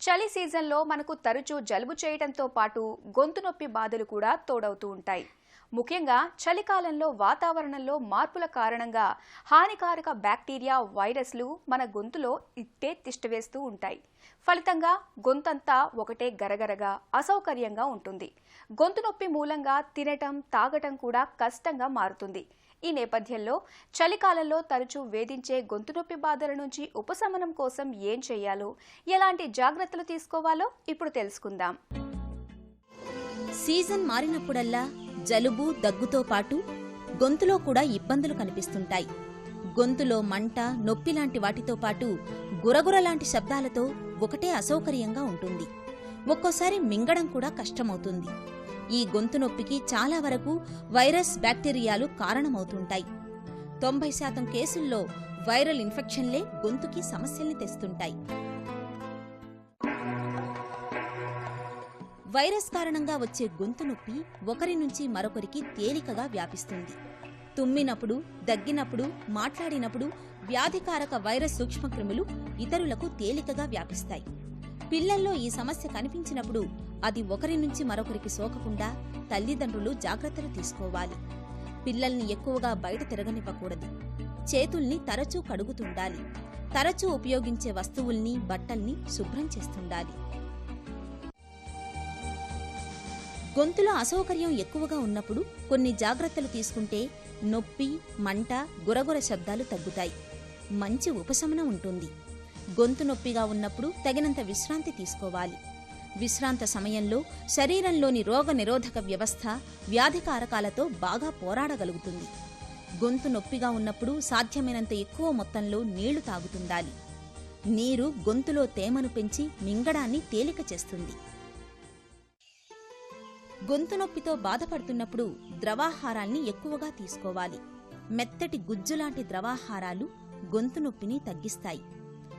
చలి సీజన్లో మనకు తరచూ జలుబు చేయడంతో పాటు గొంతు నొప్పి బాధలు కూడా తోడవుతూ ఉంటాయి. ముఖ్యంగా చలికాలంలో వాతావరణంలో మార్పుల కారణంగా హానికారక బ్యాక్టీరియా, వైరస్లు మన గొంతులో ఇట్టే తిష్టవేస్తూ ఉంటాయి. ఫలితంగా గొంతంతా ఒకటే గరగరగా అసౌకర్యంగా ఉంటుంది. గొంతు నొప్పి మూలంగా తినటం, తాగటం కూడా కష్టంగా మారుతుంది. ఈ నేపథ్యంలో చలికాలంలో తరచూ వేధించే గొంతు నొప్పి బాధల నుంచి ఉపశమనం కోసం ఏం చేయాలో, ఎలాంటి జాగ్రత్తలు తీసుకోవాలో ఇప్పుడు తెలుసుకుందాం. సీజన్ మారినప్పుడల్లా జలుబు, దగ్గుతో పాటు గొంతులో కూడా ఇబ్బందులు కనిపిస్తుంటాయి. గొంతులో మంట, నొప్పి లాంటి వాటితో పాటు గురగుర లాంటి శబ్దాలతో ఒకటే అసౌకర్యంగా ఉంటుంది. ఒక్కోసారి మింగడం కూడా కష్టమవుతుంది. ఈ గొంతు నొప్పికి చాలా వరకు వైరస్, బ్యాక్టీరియాలు కారణమవుతుంటాయి. 90% కేసుల్లో వైరల్ ఇన్ఫెక్షన్లే గొంతుకి సమస్యల్ని తెస్తుంటాయి. వైరస్ కారణంగా వచ్చే గొంతు నొప్పి ఒకరి నుంచి మరొకరికి తేలికగా వ్యాపిస్తుంది. తుమ్మినప్పుడు, దగ్గినప్పుడు, మాట్లాడినప్పుడు వ్యాధికారక వైరస్ సూక్ష్మక్రిములు ఇతరులకు తేలికగా వ్యాపిస్తాయి. పిల్లల్లో ఈ సమస్య కనిపించినప్పుడు అది ఒకరి నుంచి మరొకరికి సోకకుండా తల్లిదండ్రులు జాగ్రత్తలు తీసుకోవాలి. పిల్లల్ని ఎక్కువగా బయట తిరగనివ్వకూడదు. చేతుల్ని తరచూ కడుగుతుండాలి. తరచూ ఉపయోగించే వస్తువుల్ని, బట్టల్ని శుభ్రం చేస్తుండాలి. గొంతులో అసౌకర్యం ఎక్కువగా ఉన్నప్పుడు కొన్ని జాగ్రత్తలు తీసుకుంటే నొప్పి, మంట, గురగుర శబ్దాలు తగ్గుతాయి. మంచి ఉపశమనం ఉంటుంది. గొంతు నొప్పిగా ఉన్నప్పుడు తగినంత విశ్రాంతి తీసుకోవాలి. విశ్రాంత సమయంలో శరీరంలోని రోగ నిరోధక వ్యవస్థ వ్యాధికారకాలతో బాగా పోరాడగలుగుతుంది. గొంతు నొప్పిగా ఉన్నప్పుడు సాధ్యమైనంత ఎక్కువ మొత్తంలో నీళ్లు తాగుతుండాలి. నీరు గొంతులో తేమను పెంచి మింగడాన్ని తేలిక చేస్తుంది. గొంతు నొప్పితో బాధపడుతున్నప్పుడు ద్రవాహారాల్ని ఎక్కువగా తీసుకోవాలి. మెత్తటి గుజ్జులాంటి ద్రవాహారాలు గొంతు నొప్పిని తగ్గిస్తాయి,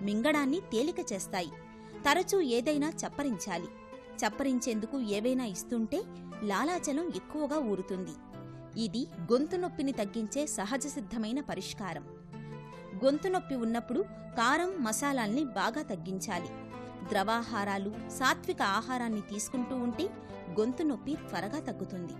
మింగడాన్ని తేలిక చేస్తాయి. తరచూ ఏదైనా చప్పరించాలి. చప్పరించేందుకు ఏవైనా ఇస్తుంటే లాలాజలం ఎక్కువగా ఊరుతుంది. ఇది గొంతు నొప్పిని తగ్గించే సహజసిద్ధమైన పరిష్కారం. గొంతు నొప్పి ఉన్నప్పుడు కారం, మసాలాల్ని బాగా తగ్గించాలి. ద్రవాహారాలు, సాత్విక ఆహారాన్ని తీసుకుంటూ ఉంటే గొంతు నొప్పి త్వరగా తగ్గుతుంది.